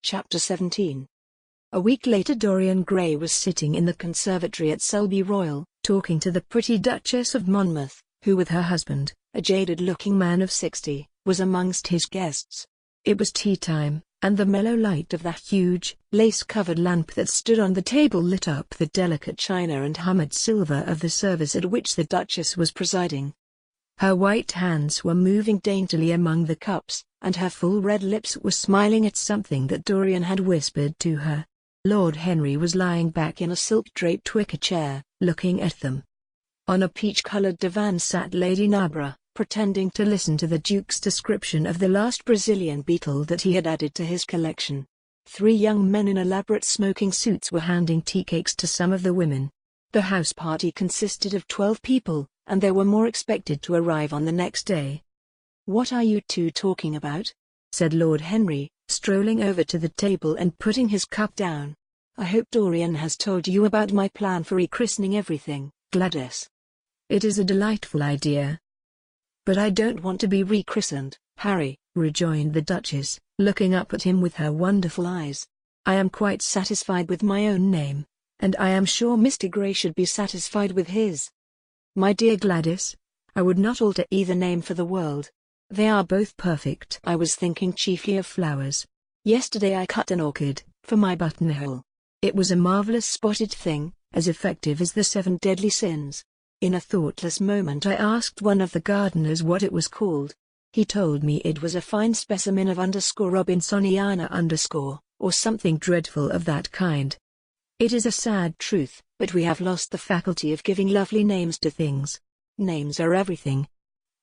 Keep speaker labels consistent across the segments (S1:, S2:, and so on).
S1: Chapter 17. A week later, Dorian Gray was sitting in the conservatory at Selby Royal, talking to the pretty Duchess of Monmouth, who with her husband, a jaded-looking man of 60, was amongst his guests. It was tea time, and the mellow light of that huge, lace-covered lamp that stood on the table lit up the delicate china and hammered silver of the service at which the Duchess was presiding. Her white hands were moving daintily among the cups, and her full red lips were smiling at something that Dorian had whispered to her. Lord Henry was lying back in a silk-draped wicker chair, looking at them. On a peach-coloured divan sat Lady Narborough, pretending to listen to the Duke's description of the last Brazilian beetle that he had added to his collection. 3 young men in elaborate smoking suits were handing tea cakes to some of the women. The house party consisted of 12 people, and there were more expected to arrive on the next day. "What are you two talking about?" said Lord Henry, strolling over to the table and putting his cup down. "I hope Dorian has told you about my plan for rechristening everything, Gladys." "It is a delightful idea." "But I don't want to be rechristened, Harry," rejoined the Duchess, looking up at him with her wonderful eyes. "I am quite satisfied with my own name, and I am sure Mr. Gray should be satisfied with his." "My dear Gladys, I would not alter either name for the world. They are both perfect." "I was thinking chiefly of flowers. Yesterday I cut an orchid, for my buttonhole. It was a marvelous spotted thing, as effective as the 7 deadly sins. In a thoughtless moment I asked one of the gardeners what it was called. He told me it was a fine specimen of _Robinsoniana_ or something dreadful of that kind. It is a sad truth, but we have lost the faculty of giving lovely names to things. Names are everything.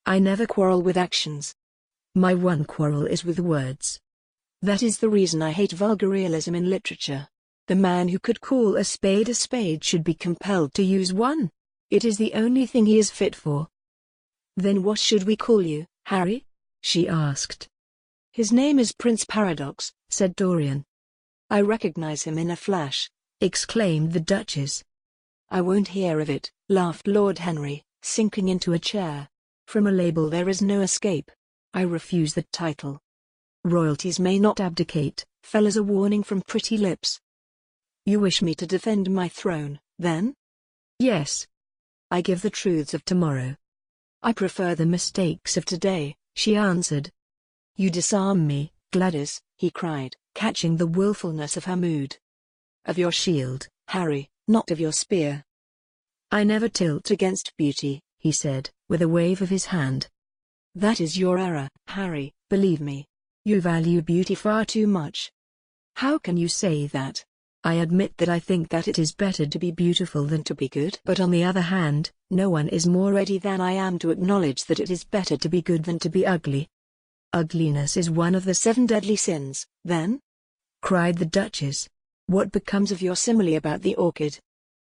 S1: I never quarrel with actions. My one quarrel is with words. That is the reason I hate vulgar realism in literature. The man who could call a spade should be compelled to use one. It is the only thing he is fit for." "Then what should we call you, Harry?" she asked. "His name is Prince Paradox," said Dorian. "I recognize him in a flash," exclaimed the Duchess. "I won't hear of it," laughed Lord Henry, sinking into a chair. "From a label there is no escape. I refuse the title. Royalties may not abdicate," fell as a warning from pretty lips. "You wish me to defend my throne, then?" "Yes. I give the truths of tomorrow." "I prefer the mistakes of today," she answered. "You disarm me, Gladys," he cried, catching the willfulness of her mood. "Of your shield, Harry, not of your spear." "I never tilt against beauty," he said, with a wave of his hand. "That is your error, Harry, believe me. You value beauty far too much." "How can you say that?" "I admit that I think that it is better to be beautiful than to be good. But on the other hand, no one is more ready than I am to acknowledge that it is better to be good than to be ugly." "Ugliness is one of the 7 deadly sins, then?" cried the Duchess. "What becomes of your simile about the orchid?"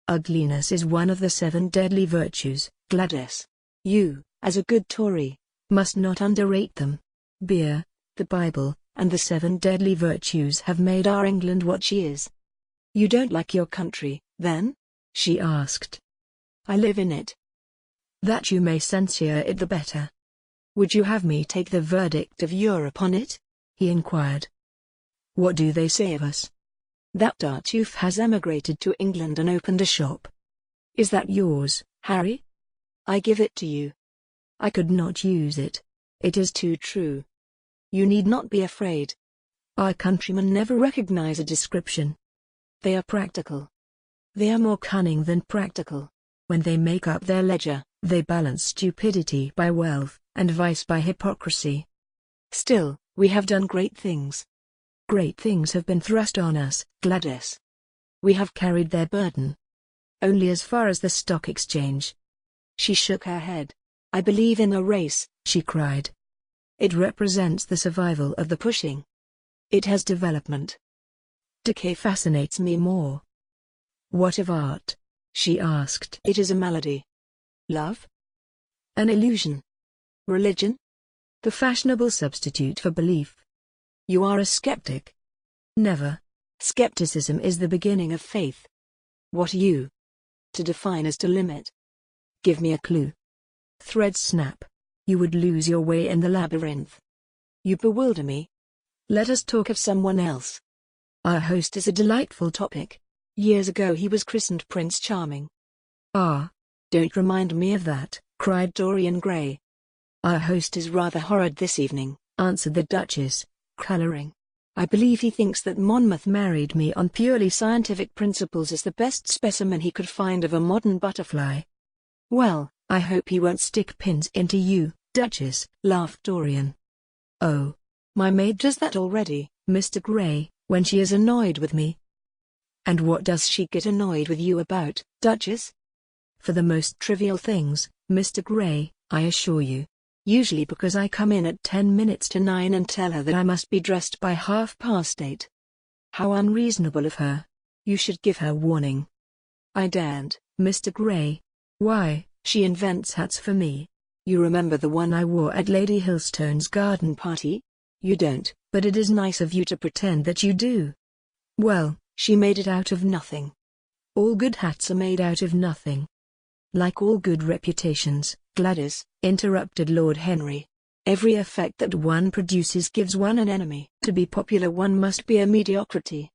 S1: "Ugliness is one of the 7 deadly virtues, Gladys. You, as a good Tory, must not underrate them. Beer, the Bible, and the 7 deadly virtues have made our England what she is." "You don't like your country, then?" she asked. "I live in it." "That you may censure it the better." "Would you have me take the verdict of Europe on it?" he inquired. "What do they say of us?" "That Tartuffe has emigrated to England and opened a shop." "Is that yours, Harry?" "I give it to you." "I could not use it. It is too true." "You need not be afraid. Our countrymen never recognize a description. They are practical. They are more cunning than practical. When they make up their ledger, they balance stupidity by wealth, and vice by hypocrisy. Still, we have done great things. Great things have been thrust on us, Gladys. We have carried their burden. Only as far as the stock exchange." She shook her head. "I believe in a race," she cried. "It represents the survival of the pushing. It has development. Decay fascinates me more." "What of art?" she asked. "It is a malady." "Love?" "An illusion." "Religion?" "The fashionable substitute for belief." "You are a skeptic." "Never. Skepticism is the beginning of faith." "What are you? To define is to limit. Give me a clue." "Threads snap. You would lose your way in the labyrinth." "You bewilder me. Let us talk of someone else." Our host is a delightful topic. Years ago he was christened Prince Charming. Ah, don't remind me of that, cried Dorian Gray. Our host is rather horrid this evening, answered the Duchess, colouring. I believe he thinks that Monmouth married me on purely scientific principles as the best specimen he could find of a modern butterfly. Well, I hope he won't stick pins into you, Duchess, laughed Dorian. Oh, my maid does that already, Mr. Gray, when she is annoyed with me. And what does she get annoyed with you about, Duchess? For the most trivial things, Mr. Gray, I assure you. Usually because I come in at 10 minutes to 9 and tell her that I must be dressed by 8:30. How unreasonable of her. You should give her warning. I daren't, Mr. Gray. Why, she invents hats for me. You remember the one I wore at Lady Hillstone's garden party? You don't, but it is nice of you to pretend that you do. Well, she made it out of nothing. All good hats are made out of nothing. Like all good reputations, Gladys, interrupted Lord Henry. Every effect that one produces gives one an enemy. To be popular one must be a mediocrity.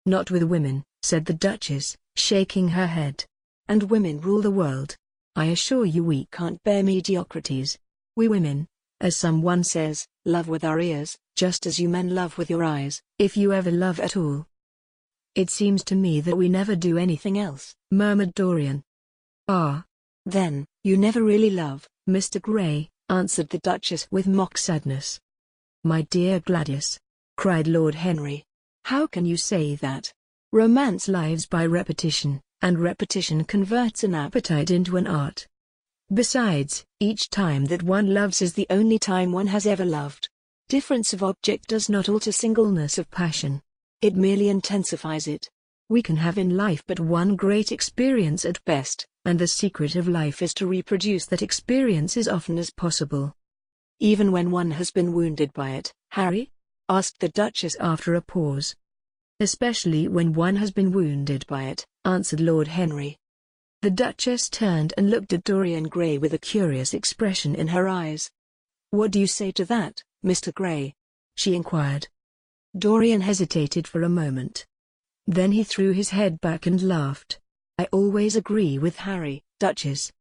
S1: Not with women, said the Duchess, shaking her head. And women rule the world. I assure you we can't bear mediocrities. We women, as someone says, love with our ears, just as you men love with your eyes, if you ever love at all. It seems to me that we never do anything else, murmured Dorian. Ah. Then, you never really love, Mr. Gray, answered the Duchess with mock sadness. My dear Gladys, cried Lord Henry. How can you say that? Romance lives by repetition, and repetition converts an appetite into an art. Besides, each time that one loves is the only time one has ever loved. Difference of object does not alter singleness of passion. It merely intensifies it. We can have in life but one great experience at best, and the secret of life is to reproduce that experience as often as possible. Even when one has been wounded by it, Harry? Asked the Duchess after a pause. Especially when one has been wounded by it, answered Lord Henry. The Duchess turned and looked at Dorian Gray with a curious expression in her eyes. What do you say to that, Mr. Gray? She inquired. Dorian hesitated for a moment. Then he threw his head back and laughed. I always agree with Harry, Duchess.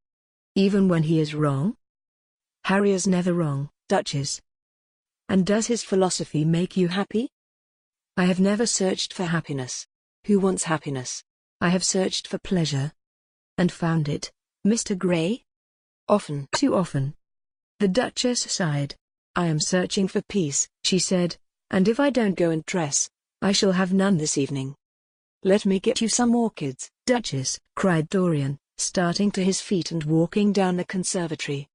S1: Even when he is wrong? Harry is never wrong, Duchess. And does his philosophy make you happy? I have never searched for happiness. Who wants happiness? I have searched for pleasure. And found it, Mr. Gray? Often. Too often. The Duchess sighed. I am searching for peace, she said, and if I don't go and dress, I shall have none this evening. Let me get you some orchids, Duchess, cried Dorian, starting to his feet and walking down the conservatory.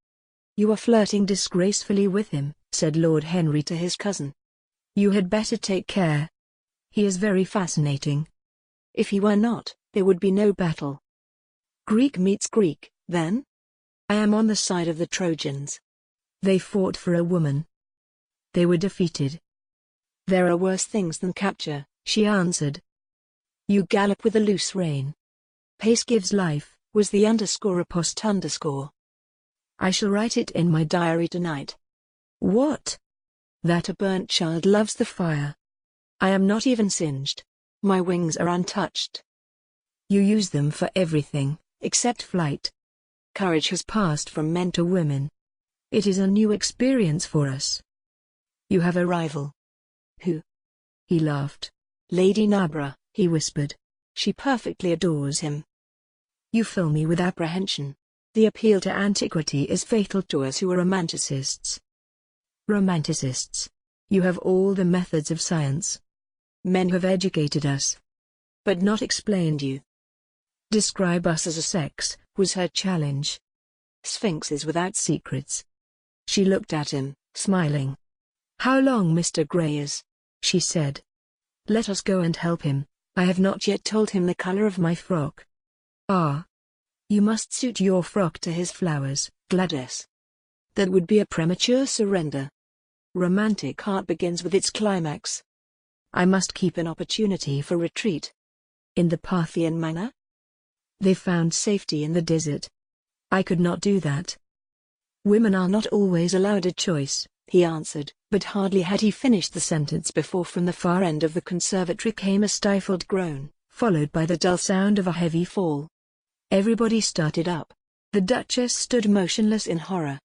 S1: You are flirting disgracefully with him, said Lord Henry to his cousin. You had better take care. He is very fascinating. If he were not, there would be no battle. Greek meets Greek, then? I am on the side of the Trojans. They fought for a woman. They were defeated. There are worse things than capture, she answered. You gallop with a loose rein. Pace gives life, was the underscore a post underscore. I shall write it in my diary tonight. What? That a burnt child loves the fire. I am not even singed. My wings are untouched. You use them for everything, except flight. Courage has passed from men to women. It is a new experience for us. You have a rival. Who? He laughed. Lady Narborough, he whispered. She perfectly adores him. You fill me with apprehension. The appeal to antiquity is fatal to us who are romanticists. Romanticists. You have all the methods of science. Men have educated us, but not explained you. Describe us as a sex, was her challenge. Sphinxes without secrets. She looked at him, smiling. How long Mr. Gray is, she said. Let us go and help him. I have not yet told him the color of my frock. Ah. You must suit your frock to his flowers, Gladys. That would be a premature surrender. Romantic art begins with its climax. I must keep an opportunity for retreat. In the Parthian manner? They found safety in the desert. I could not do that. Women are not always allowed a choice, he answered, But hardly had he finished the sentence before from the far end of the conservatory came a stifled groan, followed by the dull sound of a heavy fall. Everybody started up. The Duchess stood motionless in horror.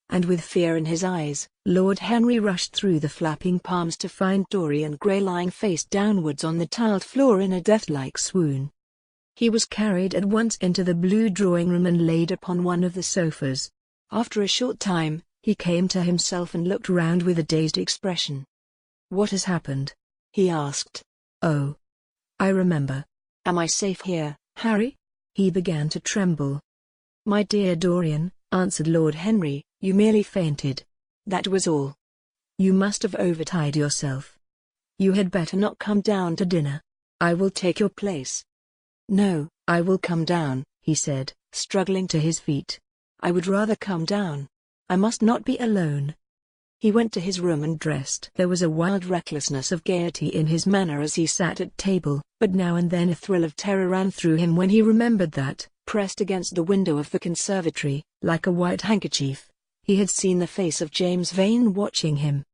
S1: And with fear in his eyes, Lord Henry rushed through the flapping palms to find Dorian Gray lying face downwards on the tiled floor in a death-like swoon. He was carried at once into the blue drawing-room and laid upon one of the sofas. After a short time, he came to himself and looked round with a dazed expression. "What has happened?" he asked. "Oh, I remember. Am I safe here, Harry?" He began to tremble. "My dear Dorian," answered Lord Henry, "you merely fainted. That was all. You must have overtired yourself. You had better not come down to dinner. I will take your place." "No, I will come down," he said, struggling to his feet. "I would rather come down. I must not be alone." He went to his room and dressed. There was a wild recklessness of gaiety in his manner as he sat at table, but now and then a thrill of terror ran through him when he remembered that, pressed against the window of the conservatory, like a white handkerchief, he had seen the face of James Vane watching him.